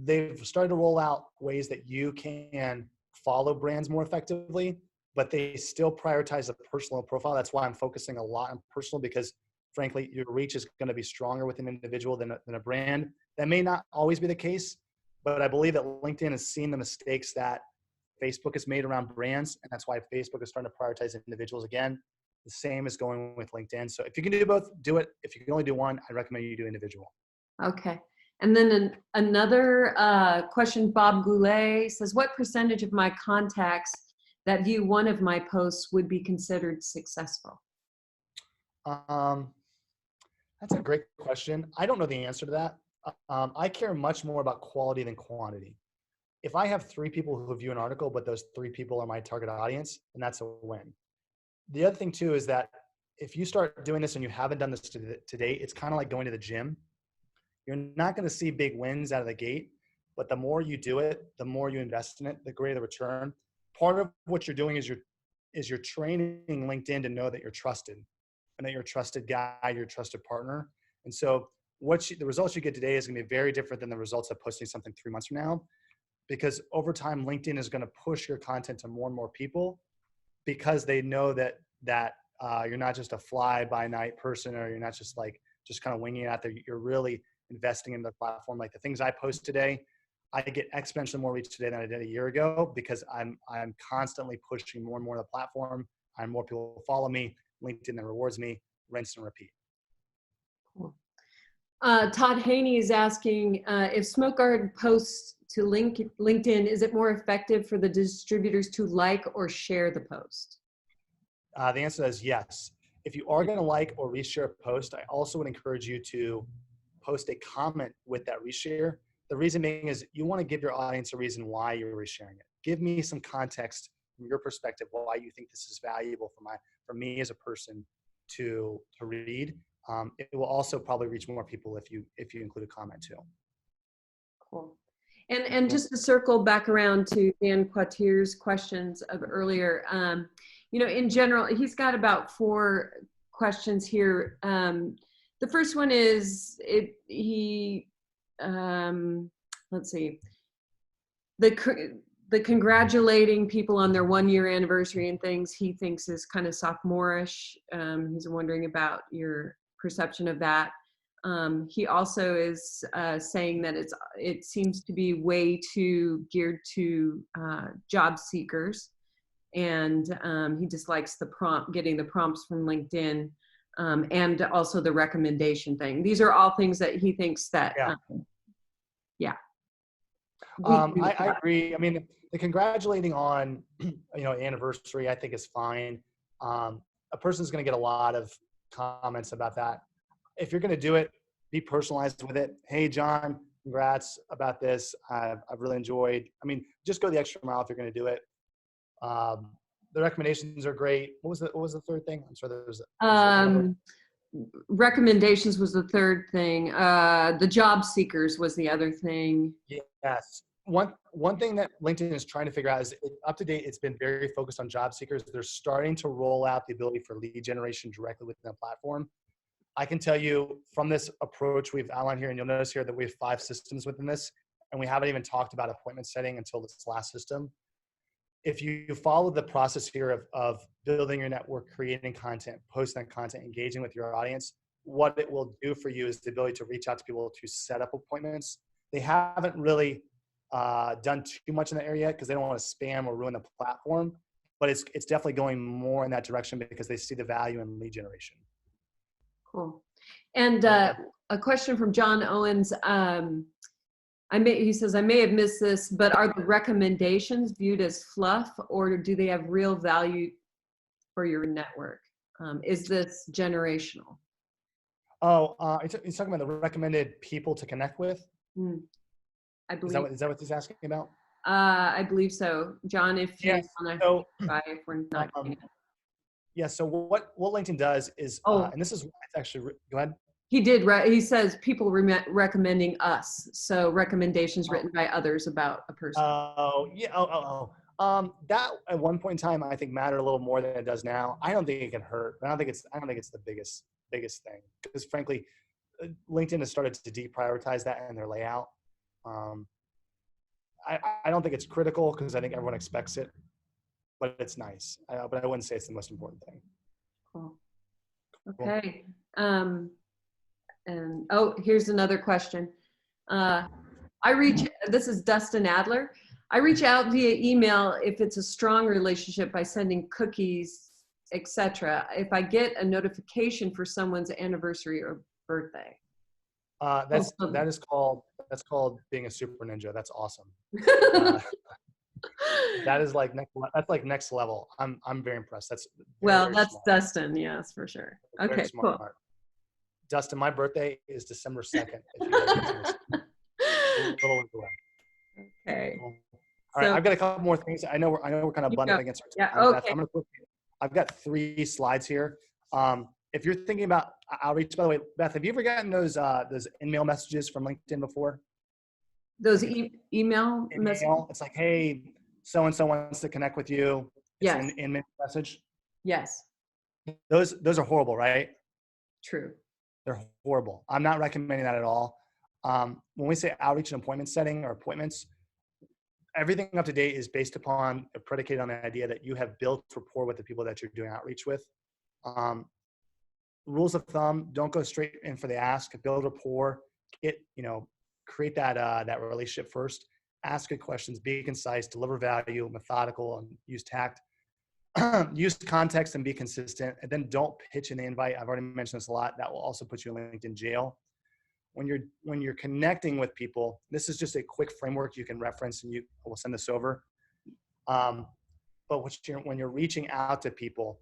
they've started to roll out ways that you can follow brands more effectively, but they still prioritize a personal profile. That's why I'm focusing a lot on personal, because frankly, your reach is going to be stronger with an individual than a brand. That may not always be the case, but I believe that LinkedIn has seen the mistakes that Facebook has made around brands, and that's why Facebook is starting to prioritize individuals again. The same is going with LinkedIn. So if you can do both, do it. If you can only do one, I recommend you do individual. Okay. And then another question, Bob Goulet says, what percentage of my contacts that view one of my posts would be considered successful? That's a great question. I don't know the answer to that. I care much more about quality than quantity. If I have 3 people who view an article, but those 3 people are my target audience, then that's a win. The other thing too is that if you start doing this and you haven't done this to date, it's kind of like going to the gym. You're not going to see big wins out of the gate, but the more you do it, the more you invest in it, the greater the return. Part of what you're doing is you're training LinkedIn to know that you're trusted and that you're a trusted guy, you're a trusted partner. And so the results you get today is going to be very different than the results of posting something 3 months from now. Because over time, LinkedIn is going to push your content to more and more people because they know that you're not just a fly-by-night person, or you're not just kind of winging it out there. You're really investing in the platform. Like the things I post today, I get exponentially more reach today than I did a year ago because I'm constantly pushing more and more of the platform. More people follow me. LinkedIn then rewards me, rinse and repeat. Cool. Todd Haney is asking if SmokeGuard posts to LinkedIn, is it more effective for the distributors to like or share the post? The answer is yes. If you are going to like or reshare a post, I also would encourage you to post a comment with that reshare. The reason being is you want to give your audience a reason why you're resharing it. Give me some context from your perspective why you think this is valuable for me as a person to read. It will also probably reach more people if you include a comment too. Cool. And just to circle back around to Dan Quatier's questions of earlier, In general, he's got about 4 questions here. The first one is let's see, the congratulating people on their 1-year anniversary and things he thinks is kind of sophomorish. He's wondering about your perception of that. He also is saying that it seems to be way too geared to job seekers, and he dislikes getting the prompts from LinkedIn, and also the recommendation thing. These are all things that he thinks that, yeah. I agree. I mean, the congratulating on, anniversary, I think is fine. A person's going to get a lot of comments about that. If you're going to do it, be personalized with it. Hey, John, congrats about this. I've really enjoyed. I mean, just go the extra mile if you're going to do it. The recommendations are great. What was the third thing? I'm sorry, recommendations was the third thing. The job seekers was the other thing. Yes. One thing that LinkedIn is trying to figure out is up to date. It's been very focused on job seekers. They're starting to roll out the ability for lead generation directly within the platform. I can tell you from this approach we've outlined here, and you'll notice here that we have 5 systems within this, and we haven't even talked about appointment setting until this last system. If you follow the process here of building your network, creating content, posting that content, engaging with your audience, what it will do for you is the ability to reach out to people to set up appointments. They haven't really done too much in that area because they don't want to spam or ruin the platform, but it's definitely going more in that direction because they see the value in lead generation. Cool. And a question from John Owens. He says, I may have missed this, but are the recommendations viewed as fluff, or do they have real value for your network? Is this generational? Oh, he's talking about the recommended people to connect with? I believe. Is that what he's asking about? I believe so. John, if you want to try, if we're not getting it. Yeah, so what LinkedIn does is, and this is actually, go ahead. He did. He says people recommending us. So recommendations written by others about a person. That at one point in time, I think mattered a little more than it does now. I don't think it can hurt. I don't think it's the biggest thing because frankly, LinkedIn has started to deprioritize that in their layout. I don't think it's critical because I think everyone expects it, but it's nice. But I wouldn't say it's the most important thing. Cool. Okay. And here's another question. This is Dustin Adler. I reach out via email if it's a strong relationship by sending cookies, etc. If I get a notification for someone's anniversary or birthday. That's called being a super ninja. That's awesome. That is like next level. I'm very impressed. That's smart. Dustin. Yes, for sure. Okay, cool. Dustin, my birthday is December 2nd. If you guys a little away. Okay. All right, I've got a couple more things. I know we're kind of bumping against our time. Yeah. Okay. Beth, I've got 3 slides here. If you're thinking about outreach, by the way, Beth, have you ever gotten those in-mail messages from LinkedIn before? Those email messages? It's like, hey, so-and-so wants to connect with you. It's an in-mail message. Yes. Those are horrible, right? True. They're horrible. I'm not recommending that at all. When we say outreach and appointment setting or appointments, everything up to date is based upon, predicated on the idea that you have built rapport with the people that you're doing outreach with. Rules of thumb: don't go straight in for the ask. Build rapport. Create that relationship first. Ask good questions. Be concise. Deliver value. Methodical, and use tact. Use context and be consistent. And then don't pitch an invite. I've already mentioned this a lot. That will also put you in LinkedIn jail. When you're connecting with people, this is just a quick framework you can reference, and we'll send this over. But when you're reaching out to people,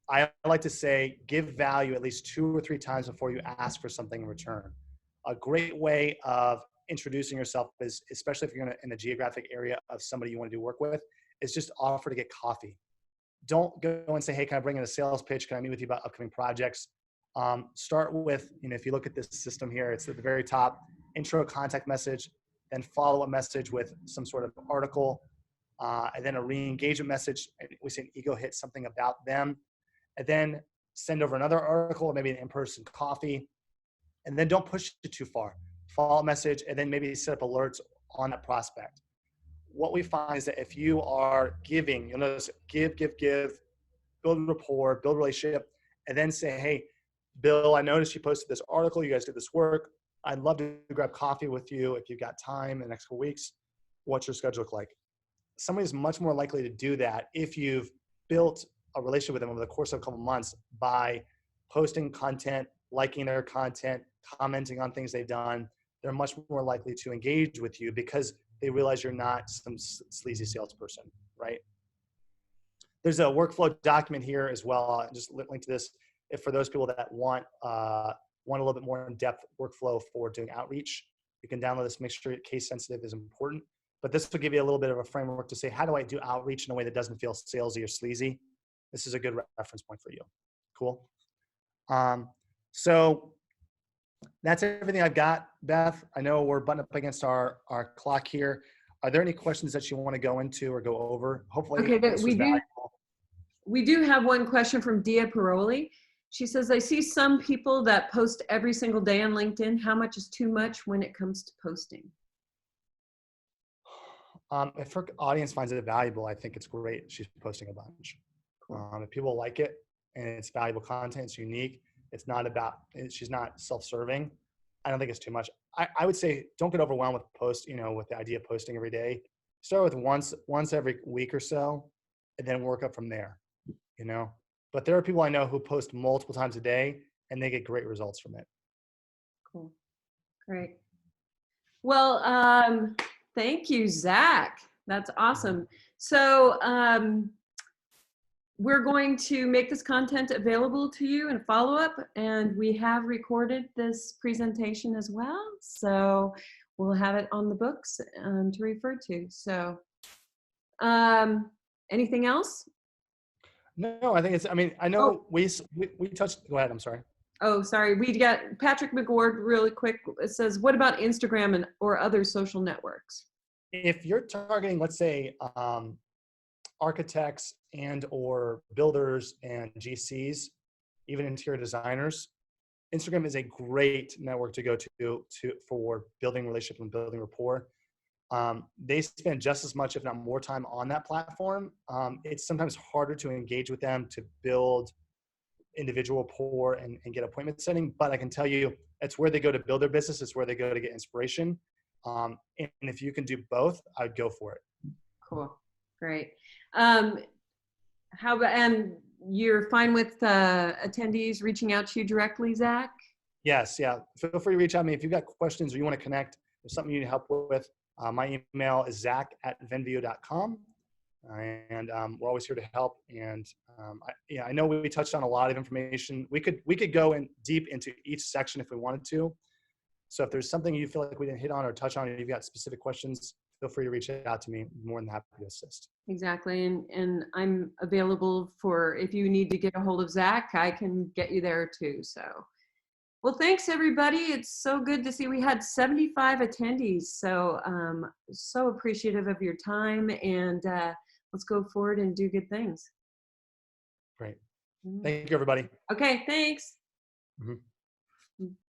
I like to say give value at least 2 or 3 times before you ask for something in return. A great way of introducing yourself is, especially if you're in the geographic area of somebody you want to do work with, is just offer to get coffee. Don't go and say, hey, can I bring in a sales pitch? Can I meet with you about upcoming projects? Start with, if you look at this system here, it's at the very top, intro contact message, then follow a message with some sort of article, and then a re-engagement message. And we say an ego hit, something about them, and then send over another article or maybe an in-person coffee, and then don't push it too far. Follow message, and then maybe set up alerts on that prospect. What we find is that if you are giving, you'll notice give, build rapport, build relationship, and then say, hey, Bill, I noticed you posted this article. You guys did this work. I'd love to grab coffee with you if you've got time in the next couple weeks. What's your schedule look like? Somebody's much more likely to do that if you've built a relationship with them over the course of a couple months by posting content, liking their content, commenting on things they've done. They're much more likely to engage with you because they realize you're not some sleazy salesperson, right? There's a workflow document here as well. I'll just link to this if for those people that want a little bit more in-depth workflow for doing outreach. You can download this. Make sure case sensitive is important. But this will give you a little bit of a framework to say, how do I do outreach in a way that doesn't feel salesy or sleazy? This is a good reference point for you. Cool. So that's everything I've got, Beth. I know we're butting up against our clock here. Are there any questions that you want to go into or go over? Hopefully, Okay, this was valuable. We do have one question from Dia Paroli. She says, I see some people that post every single day on LinkedIn. How much is too much when it comes to posting? If her audience finds it valuable, I think it's great. She's posting a bunch. Cool. If people like it and it's valuable content, it's unique, it's not about, she's not self-serving, I don't think it's too much. I would say don't get overwhelmed with post, with the idea of posting every day. Start with once every week or so, and then work up from there, But there are people I know who post multiple times a day and they get great results from it. Cool. Great. Well, thank you, Zach. That's awesome. So we're going to make this content available to you in follow-up, and we have recorded this presentation as well. So we'll have it on the books to refer to. So anything else? No, I think I know we touched, go ahead, I'm sorry. Oh, sorry. We got Patrick McWard really quick. It says, what about Instagram or other social networks? If you're targeting, let's say, architects and or builders and GCs, even interior designers, Instagram is a great network to go to for building relationship and building rapport. They spend just as much, if not more time on that platform. It's sometimes harder to engage with them to build individual rapport and get appointment setting, but I can tell you it's where they go to build their business. It's where they go to get inspiration. And if you can do both, I'd go for it. Cool. Great. And you're fine with attendees reaching out to you directly, Zach? Yes. Yeah. Feel free to reach out to me if you've got questions or you want to connect. There's something you need help with. My email is zach@venveo.com. And we're always here to help. And I know we touched on a lot of information. We could go in deep into each section if we wanted to. So if there's something you feel like we didn't hit on or touch on, or you've got specific questions, feel free to reach out to me. I'm more than happy to assist. Exactly. And I'm available for, if you need to get a hold of Zach, I can get you there too. So, well, thanks everybody. It's so good to see we had 75 attendees. So, so appreciative of your time, and let's go forward and do good things. Great. Thank you, everybody. Okay. Thanks. Mm-hmm.